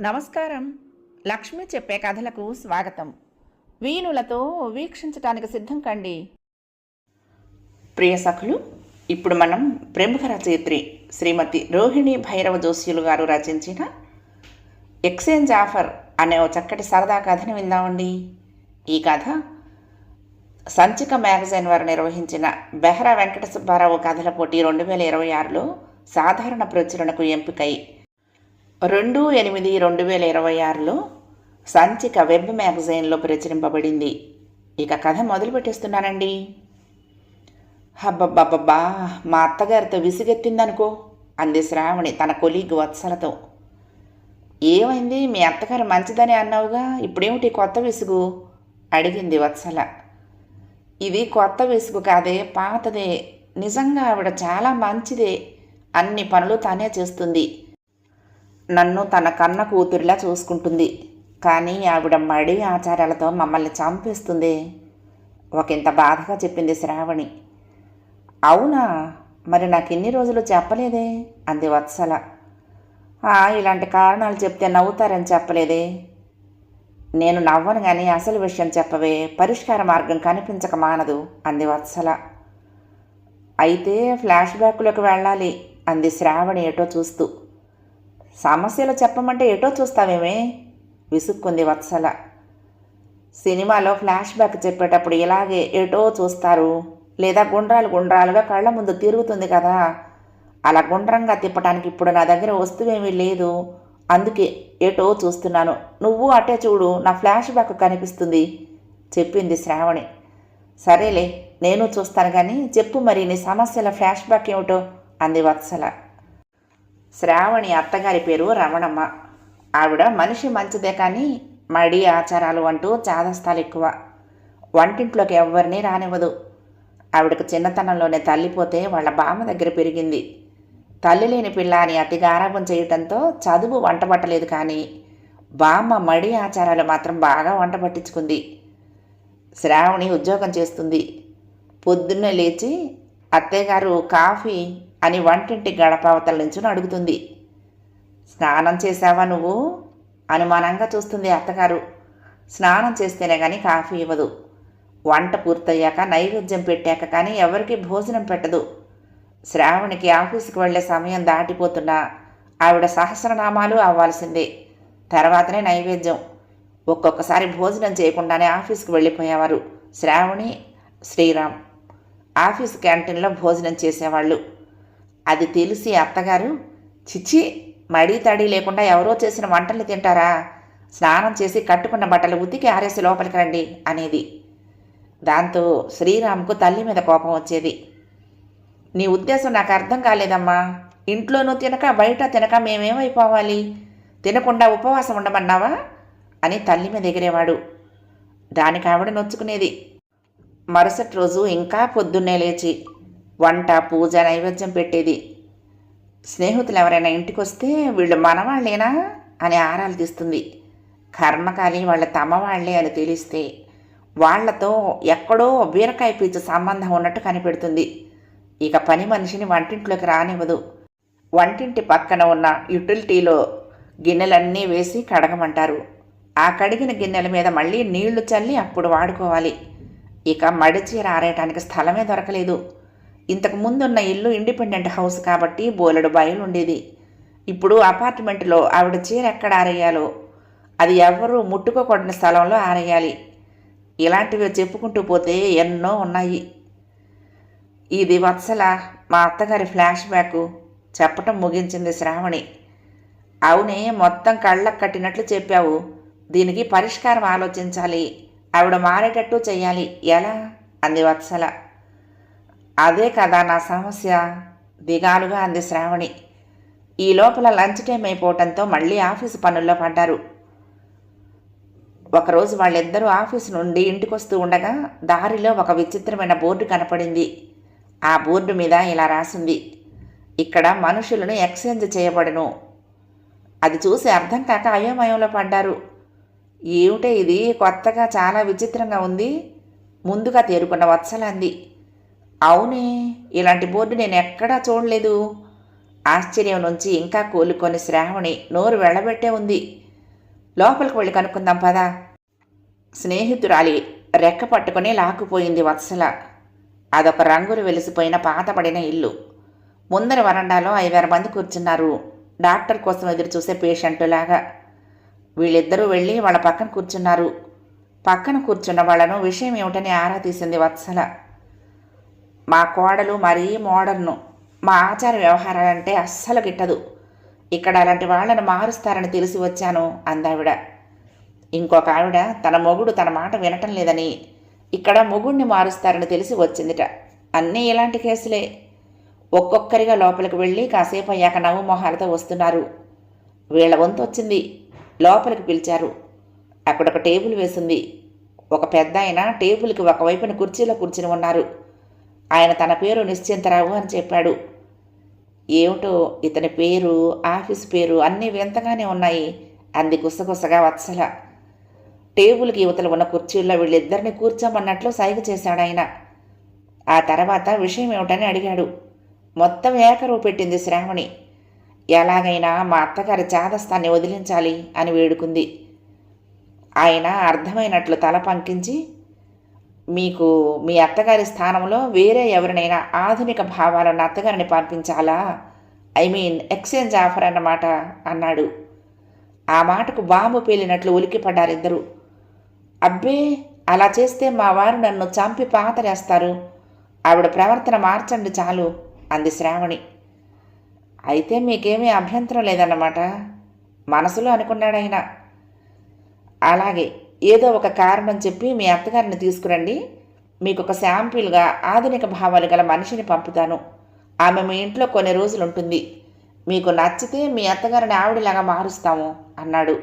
నమస్కారం. లక్ష్మి చెప్పే కథలకు స్వాగతం. వీణులతో వీక్షించటానికి సిద్ధం కండి. ప్రియ సఖులు, ఇప్పుడు మనం ప్రముఖ రచయిత్రి శ్రీమతి రోహిణి భైరవ జోస్యులు గారు రచించిన ఎక్స్చేంజ్ ఆఫర్ అనే ఓ చక్కటి సరదా కథను విందామండి. ఈ కథ సంచిక మ్యాగజైన్ వారు నిర్వహించిన బెహ్రా వెంకట సుబ్బారావు కథల పోటీ 2026లో సాధారణ ప్రచురణకు ఎంపికై 2/8/2026లో సంచిక వెబ్ మ్యాగజైన్లో ప్రచురింపబడింది. ఇక కథ మొదలు పెట్టేస్తున్నానండి. హబ్బబ్బబ్బబ్బా, మా అత్తగారితో విసిగెత్తిందనుకో అంది శ్రావణి తన కొలీగ్ వత్సలతో. ఏమైంది, మీ అత్తగారు మంచిదని అన్నావుగా, ఇప్పుడేమిటి కొత్త విసుగు అడిగింది వత్సల. ఇది కొత్త విసుగు కాదే, పాతదే. నిజంగా ఆవిడ చాలా మంచిదే. అన్ని పనులు తానే చేస్తుంది. నన్ను తన కన్న కూతురిలా చూసుకుంటుంది. కానీ ఆవిడ మడి ఆచారాలతో మమ్మల్ని చంపేస్తుంది. ఒకంత బాధగా చెప్పింది శ్రావణి. అవునా, మరి నాకు ఇన్ని రోజులు చెప్పలేదే అంది వత్సల. ఇలాంటి కారణాలు చెప్తే నవ్వుతారని చెప్పలేదే. నేను నవ్వను కానీ అసలు విషయం చెప్పవే, పరిష్కార మార్గం కనిపించక మానదు అంది వత్సల. అయితే ఫ్లాష్ బ్యాక్లోకి వెళ్ళాలి అంది శ్రావణి ఎటో చూస్తూ. సమస్యలు చెప్పమంటే ఎటో చూస్తావేమే విసుక్కుంది వత్సల. సినిమాలో ఫ్లాష్ బ్యాక్ చెప్పేటప్పుడు ఇలాగే ఎటో చూస్తారు, లేదా గుండ్రాలు గుండ్రాలుగా కళ్ళ ముందు తిరుగుతుంది కదా, అలా గుండ్రంగా తిప్పటానికి ఇప్పుడు నా దగ్గర వస్తువేమీ లేదు, అందుకే ఎటో చూస్తున్నాను. నువ్వు అటే చూడు, నా ఫ్లాష్ బ్యాక్ కనిపిస్తుంది చెప్పింది శ్రావణి. సరేలే, నేను చూస్తాను కానీ చెప్పు మరి నీ సమస్యల ఫ్లాష్ బ్యాక్ ఏమిటో అంది వత్సల. శ్రావణి అత్తగారి పేరు రమణమ్మ. ఆవిడ మనిషి మంచిదే కానీ మడి ఆచారాలు అంటూ చాదస్తాలు ఎక్కువ. వంటింట్లోకి ఎవ్వరినీ రానివ్వదు. ఆవిడకు చిన్నతనంలోనే తల్లిపోతే వాళ్ళ బామ్మ దగ్గర పెరిగింది. తల్లి లేని పిల్ల అని అతి గారాబం చేయటంతో చదువు వంట పట్టలేదు, కానీ బామ్మ మడి ఆచారాలు మాత్రం బాగా వంట పట్టించుకుంది. శ్రావణి ఉద్యోగం చేస్తుంది. పొద్దున్నే లేచి అత్తయ్యగారు కాఫీ అని వంటింటి గడపావతల నుంచి అడుగుతుంది. స్నానం చేసావా నువ్వు అనుమానంగా చూస్తుంది అత్తగారు. స్నానం చేస్తేనే కానీ కాఫీ ఇవ్వదు. వంట పూర్తయ్యాక నైవేద్యం పెట్టాక కానీ ఎవరికి భోజనం పెట్టదు. శ్రావణికి ఆఫీసుకు వెళ్లే సమయం దాటిపోతున్నా ఆవిడ సహస్రనామాలు అవ్వాల్సిందే, తర్వాతనే నైవేద్యం. ఒక్కొక్కసారి భోజనం చేయకుండానే ఆఫీసుకు వెళ్ళిపోయేవారు శ్రావణి, శ్రీరామ్. ఆఫీసు క్యాంటీన్లో భోజనం చేసేవాళ్ళు. అది తెలిసి అత్తగారు, చిచ్చి, మడి తడి లేకుండా ఎవరో చేసిన వంటల్ని తింటారా, స్నానం చేసి కట్టుకున్న బట్టలు ఉతికి ఆరేసి లోపలికి రండి అనేది. దాంతో శ్రీరామ్కు తల్లి మీద కోపం వచ్చేది. నీ ఉద్దేశం నాకు అర్థం కాలేదమ్మా. ఇంట్లోనూ తినక బయట తినక మేమేమైపోవాలి, తినకుండా ఉపవాసం ఉండమన్నావా అని తల్లి మీద ఎగిరేవాడు. దానికి ఆవిడ నొచ్చుకునేది. మరుసటి రోజు ఇంకా పొద్దున్నే లేచి వంట, పూజ, నైవేద్యం పెట్టేది. స్నేహితులు ఎవరైనా ఇంటికి వస్తే వీళ్ళు మనవాళ్ళేనా అని ఆరాలు తీస్తుంది. కర్మకాలి వాళ్ళ తమవాళ్లే అని తెలిస్తే వాళ్లతో ఎక్కడో బీరకాయ పీచు సంబంధం ఉన్నట్టు కనిపెడుతుంది. ఇక పని మనిషిని వంటింట్లోకి రానివ్వదు. వంటింటి పక్కన ఉన్న యుటిలిటీలో గిన్నెలన్నీ వేసి కడగమంటారు. ఆ కడిగిన గిన్నెల మీద మళ్ళీ నీళ్లు చల్లి అప్పుడు వాడుకోవాలి. ఇక మడిచీర ఆరేయటానికి స్థలమే దొరకలేదు. ఇంతకు ముందున్న ఇల్లు ఇండిపెండెంట్ హౌస్ కాబట్టి బోలెడు బయలు ఉండేది. ఇప్పుడు అపార్ట్మెంట్లో ఆవిడ చీర ఎక్కడ ఆరేయాలో, అది ఎవరూ ముట్టుకోకూడని స్థలంలో ఆరేయాలి. ఇలాంటివి చెప్పుకుంటూ పోతే ఎన్నో ఉన్నాయి. ఇది వత్సల మా అత్తగారి ఫ్లాష్ బ్యాక్ చెప్పటం ముగించింది శ్రావణి. అవునే, మొత్తం కళ్ళకు కట్టినట్లు చెప్పావు. దీనికి పరిష్కారం ఆలోచించాలి. ఆవిడ మారేటట్టు చెయ్యాలి. ఎలా అంది వత్సల. అదే కదా నా సమస్య దిగాలుగా అంది శ్రావణి. ఈ లోపల లంచ్ టైం అయిపోవటంతో మళ్ళీ ఆఫీసు పనుల్లో పడ్డారు. ఒకరోజు వాళ్ళిద్దరూ ఆఫీసు నుండి ఇంటికొస్తూ ఉండగా దారిలో ఒక విచిత్రమైన బోర్డు కనపడింది. ఆ బోర్డు మీద ఇలా రాసింది, ఇక్కడ మనుషులను ఎక్స్చేంజ్ చేయబడును. అది చూసి అర్థం కాక అయోమయంలో పడ్డారు. ఏమిటే ఇది, కొత్తగా చాలా విచిత్రంగా ఉంది ముందుగా తేరుకున్న వత్సల అంది. అవునే, ఇలాంటి బోర్డు నేను ఎక్కడా చూడలేదు. ఆశ్చర్యం నుంచి ఇంకా కోలుకొని శ్రావణి నోరు వెళ్ళబెట్టే ఉంది. లోపలికి వెళ్ళి కనుక్కుందాం పదా. స్నేహితురాలి రెక్క పట్టుకుని లాక్కుపోయింది వత్సల. అదొక రంగులు వెలిసిపోయిన పాతబడిన ఇల్లు. ముందర వరండాలో 5-6 మంది కూర్చున్నారు, డాక్టర్ కోసం ఎదురు చూసే పేషెంటులాగా. వీళ్ళిద్దరూ వెళ్ళి వాళ్ళ పక్కన కూర్చున్నారు. పక్కన కూర్చున్న వాళ్లను విషయం ఏమిటని ఆరా తీసింది వత్సల. మా కోడలు మరీ మోడర్ను, మా ఆచార వ్యవహారాలంటే అస్సలు గిట్టదు. ఇక్కడ అలాంటి వాళ్లను మారుస్తారని తెలిసి వచ్చాను అందావిడ. ఇంకొక ఆవిడ తన మొగుడు తన మాట వినటం లేదని ఇక్కడ మొగుడిని మారుస్తారని తెలిసి వచ్చిందిట. అన్నీ ఇలాంటి కేసులే. ఒక్కొక్కరిగా లోపలికి వెళ్ళి కాసేపు అయ్యాక నవ్వు మొహాలతో వస్తున్నారు. వీళ్ల వంతు వచ్చింది. లోపలికి పిలిచారు. అక్కడొక టేబుల్ వేసింది. ఒక పెద్ద ఆయన టేబుల్కి ఒకవైపున కుర్చీలో కూర్చుని ఉన్నారు. ఆయన తన పేరు నిశ్చింతరావు అని చెప్పాడు. ఏమిటో ఇతని పేరు, ఆఫీస్ పేరు అన్నీ వింతగానే ఉన్నాయి అంది గుసగుసగా వత్సల. టేబుల్కి యువతలు ఉన్న కుర్చీల్లో వీళ్ళిద్దరిని కూర్చోమన్నట్లు సైగ చేశాడు ఆయన. ఆ తర్వాత విషయం ఏమిటని అడిగాడు. మొత్తం ఏకరువు పెట్టింది శ్రావణి. ఎలాగైనా మా అత్తగారి చాదస్తాన్ని వదిలించాలి అని వేడుకుంది. ఆయన అర్థమైనట్లు తల పంకించి, మీకు మీ అత్తగారి స్థానంలో వేరే ఎవరినైనా ఆధునిక భావాలను అత్తగారిని పంపించాలా, ఎక్స్చేంజ్ ఆఫర్ అన్నమాట అన్నాడు. ఆ మాటకు బాంబు పేలినట్లు ఉలిక్కిపడ్డారిద్దరూ. అబ్బే, అలా చేస్తే మా వారు నన్ను చంపి పాతరేస్తారు. ఆవిడ ప్రవర్తన మార్చండి చాలు అంది శ్రావణి. అయితే మీకేమీ అభ్యంతరం లేదన్నమాట మనసులో అనుకున్నాడాయన. అలాగే, ఏదో ఒక కారణం చెప్పి మీ అత్తగారిని తీసుకురండి. మీకు ఒక శాంపిల్గా ఆధునిక భావాలు గల మనిషిని పంపుతాను. ఆమె మీ ఇంట్లో కొన్ని రోజులు ఉంటుంది. మీకు నచ్చితే మీ అత్తగారిని ఆవిడలాగా మారుస్తాము అన్నాడు.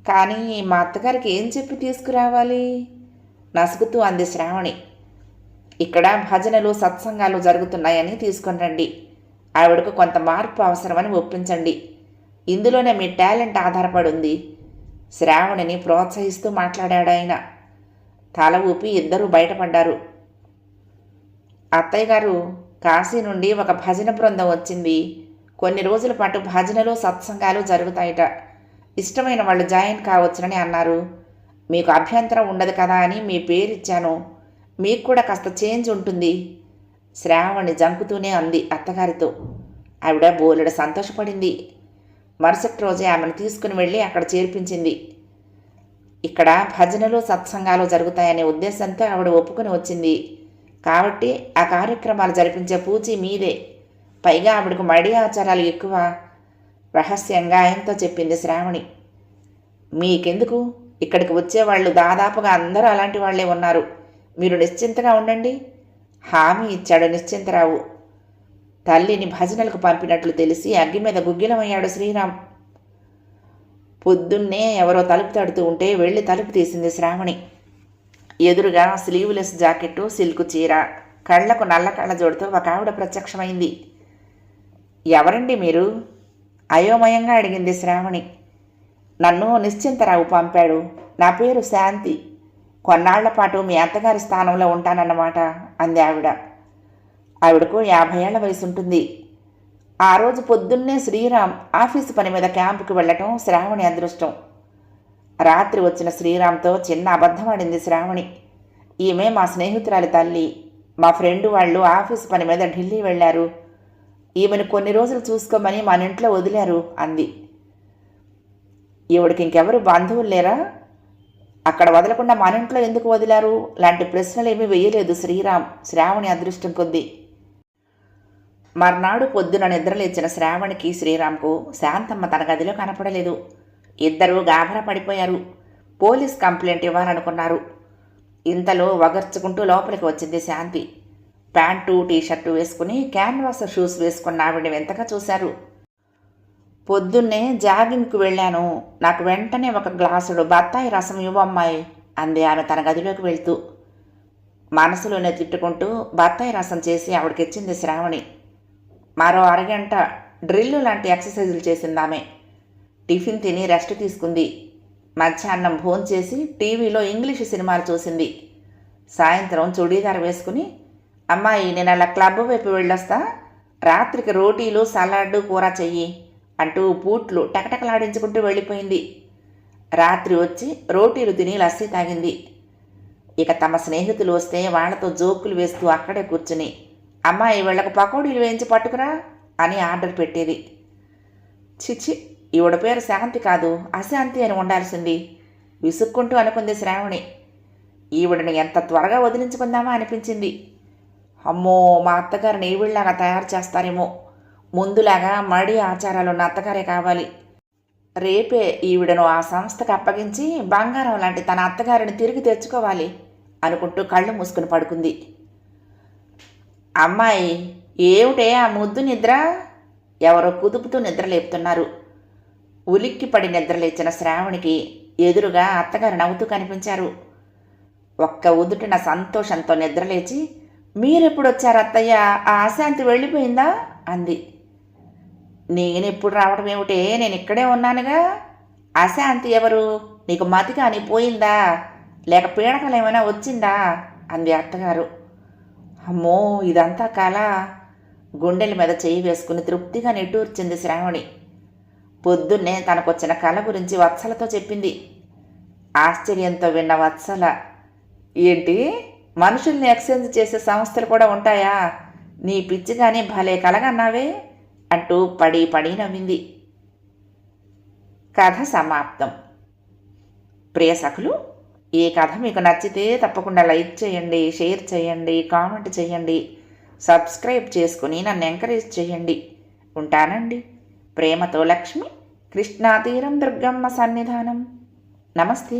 కానీ మా అత్తగారికి ఏం చెప్పి తీసుకురావాలి నసుగుతూ అంది శ్రావణి. ఇక్కడ భజనలు సత్సంగాలు జరుగుతున్నాయని తీసుకొని రండి. ఆవిడకు కొంత మార్పు అవసరమని ఒప్పించండి. ఇందులోనే మీ టాలెంట్ ఆధారపడి ఉంది. శ్రావణిని ప్రోత్సహిస్తూ మాట్లాడాడు ఆయన. తల ఊపి ఇద్దరూ బయటపడ్డారు. అత్తయ్య గారు, కాశీ నుండి ఒక భజన బృందం వచ్చింది. కొన్ని రోజుల పాటు భజనలు సత్సంగాలు జరుగుతాయట. ఇష్టమైన వాళ్ళు జాయిన్ కావచ్చునని అన్నారు. మీకు అభ్యంతరం ఉండదు కదా అని మీ పేరిచ్చాను. మీకు కూడా కాస్త చేంజ్ ఉంటుంది. శ్రావణి జంకుతూనే అంది అత్తగారితో. ఆవిడ బోలెడు సంతోషపడింది. మరుసటి రోజే ఆమెను తీసుకుని వెళ్ళి అక్కడ చేర్పించింది. ఇక్కడ భజనలు సత్సంగాలు జరుగుతాయనే ఉద్దేశంతో ఆవిడ ఒప్పుకొని వచ్చింది. కాబట్టి ఆ కార్యక్రమాలు జరిపించే పూచి మీదే. పైగా ఆవిడకు మడి ఆచారాలు ఎక్కువ. రహస్యంగా ఆయనతో చెప్పింది శ్రావణి. మీకెందుకు, ఇక్కడికి వచ్చేవాళ్ళు దాదాపుగా అందరూ అలాంటి వాళ్లే ఉన్నారు. మీరు నిశ్చింతగా ఉండండి హామీ ఇచ్చాడు నిశ్చింతరావు. తల్లిని భజనలకు పంపినట్లు తెలిసి అగ్గి మీద గుగ్గిలమయ్యాడు శ్రీరామ్. పొద్దున్నే ఎవరో తలుపు తడుతూ ఉంటే వెళ్ళి తలుపు తీసింది శ్రావణి. ఎదురుగా స్లీవ్లెస్ జాకెట్టు, సిల్కు చీర, కళ్లకు నల్ల కళ్ళజోడుతో ఒక ఆవిడ ప్రత్యక్షమైంది. ఎవరండి మీరు అయోమయంగా అడిగింది శ్రావణి. నన్ను నిశ్చింతరావు పంపాడు. నా పేరు శాంతి. కొన్నాళ్ల పాటు మీ అత్తగారి స్థానంలో ఉంటానన్నమాట అంది ఆవిడ. ఆవిడకు 50 ఏళ్ల వయసు ఉంటుంది. ఆ రోజు పొద్దున్నే శ్రీరామ్ ఆఫీసు పని మీద క్యాంపుకి వెళ్ళటం శ్రావణి అదృష్టం. రాత్రి వచ్చిన శ్రీరామ్తో చిన్న అబద్ధం ఆడింది శ్రావణి. ఈమె మా స్నేహితురాలి తల్లి. మా ఫ్రెండ్ వాళ్ళు ఆఫీసు పని మీద ఢిల్లీ వెళ్లారు. ఈమెను కొన్ని రోజులు చూసుకోమని మన ఇంట్లో వదిలారు అంది. ఈవిడికి ఇంకెవరు బంధువులు లేరా? అక్కడ వదలకుండా మన ఇంట్లో ఎందుకు వదిలారు లాంటి ప్రశ్నలు ఏమీ వేయలేదు శ్రీరామ్ శ్రావణి అదృష్టం కొద్దీ. మర్నాడు పొద్దున నిద్రలేచిన శ్రావణికి శ్రీరామ్కు శాంతమ్మ తన గదిలో కనపడలేదు. ఇద్దరూ గాభరా పడిపోయారు. పోలీస్ కంప్లైంట్ ఇవ్వాలనుకున్నారు. ఇంతలో వగర్చుకుంటూ లోపలికి వచ్చింది శాంతి. ప్యాంటు, టీషర్టు వేసుకుని క్యాన్వాస్ షూస్ వేసుకున్న ఆవిడని వింతగా చూశారు. పొద్దున్నే జాగింగ్కు వెళ్ళాను. నాకు వెంటనే ఒక గ్లాసుడు బత్తాయి రసం ఇవ్వమ్మాయి అంది ఆమె తన గదిలోకి వెళ్తూ. మనసులోనే తిట్టుకుంటూ బత్తాయి రసం చేసి ఆవిడకిచ్చింది శ్రావణి. మరో అరగంట డ్రిల్లు లాంటి ఎక్సర్సైజులు చేసింది ఆమె. టిఫిన్ తిని రెస్ట్ తీసుకుంది. మధ్యాహ్నం భోంచేసి టీవీలో ఇంగ్లీషు సినిమాలు చూసింది. సాయంత్రం చుడీదార్ వేసుకుని, అమ్మాయి నేను అలా క్లబ్ వైపు వెళ్ళొస్తా, రాత్రికి రోటీలు సలాడ్ కూర చెయ్యి అంటూ బూట్లు టకటకలాడించుకుంటూ వెళ్ళిపోయింది. రాత్రి వచ్చి రోటీలు తిని లస్సీ తాగింది. ఇక తమ స్నేహితులు వస్తే వాళ్లతో జోకులు వేస్తూ అక్కడే కూర్చుని, అమ్మాయి వీళ్లకు పకోడీలు వేయించి పట్టుకురా అని ఆర్డర్ పెట్టేది. చిచి, ఈవిడ పేరు శాంతి కాదు అశాంతి అని ఉండాల్సింది విసుక్కుంటూ అనుకుంది శ్రావణి. ఈవిడని ఎంత త్వరగా వదిలించుకుందామా అనిపించింది. అమ్మో, మా అత్తగారిని ఈవిడలాగా తయారు చేస్తారేమో. ముందులాగా మడి ఆచారాలున్న అత్తగారే కావాలి. రేపే ఈవిడను ఆ సంస్థకు అప్పగించి బంగారం లాంటి తన అత్తగారిని తిరిగి తెచ్చుకోవాలి అనుకుంటూ కళ్ళు మూసుకుని పడుకుంది. అమ్మాయి, ఏమిటే ఆ ముద్దు నిద్ర? ఎవరో కుదుపుతూ నిద్ర లేపుతున్నారు. ఉలిక్కిపడి నిద్రలేచిన శ్రావణికి ఎదురుగా అత్తగారు నవ్వుతూ కనిపించారు. ఒక్క ఉదుటిన సంతోషంతో నిద్రలేచి, మీరెప్పుడొచ్చారు అత్తయ్య, ఆ అశాంతి వెళ్ళిపోయిందా అంది. నేనెప్పుడు రావడం ఏమిటే, నేను ఇక్కడే ఉన్నానుగా. అశాంతి ఎవరు? నీకు మతి కానీ పోయిందా, లేక పీడకలు ఏమైనా వచ్చిందా అంది అత్తగారు. అమ్మో, ఇదంతా కళ. గుండెల మీద చేయి వేసుకుని తృప్తిగా నిట్టూర్చింది శ్రావణి. పొద్దున్నే తనకొచ్చిన కళ గురించి వత్సలతో చెప్పింది. ఆశ్చర్యంతో విన్న వత్సల, ఏంటి, మనుషుల్ని ఎక్స్చేంజ్ చేసే సంస్థలు కూడా ఉంటాయా? నీ పిచ్చి కానీ భలే కలగన్నావే అంటూ పడి పడి నవ్వింది. కథ సమాప్తం. ప్రియ సఖులు, ఈ కథ మీకు నచ్చితే తప్పకుండా లైక్ చేయండి, షేర్ చేయండి, కామెంట్ చేయండి, సబ్స్క్రైబ్ చేసుకుని నన్ను ఎంకరేజ్ చేయండి. ఉంటానండి. ప్రేమతో లక్ష్మి, కృష్ణాతీరం దుర్గమ్మ సన్నిధానం. నమస్తే.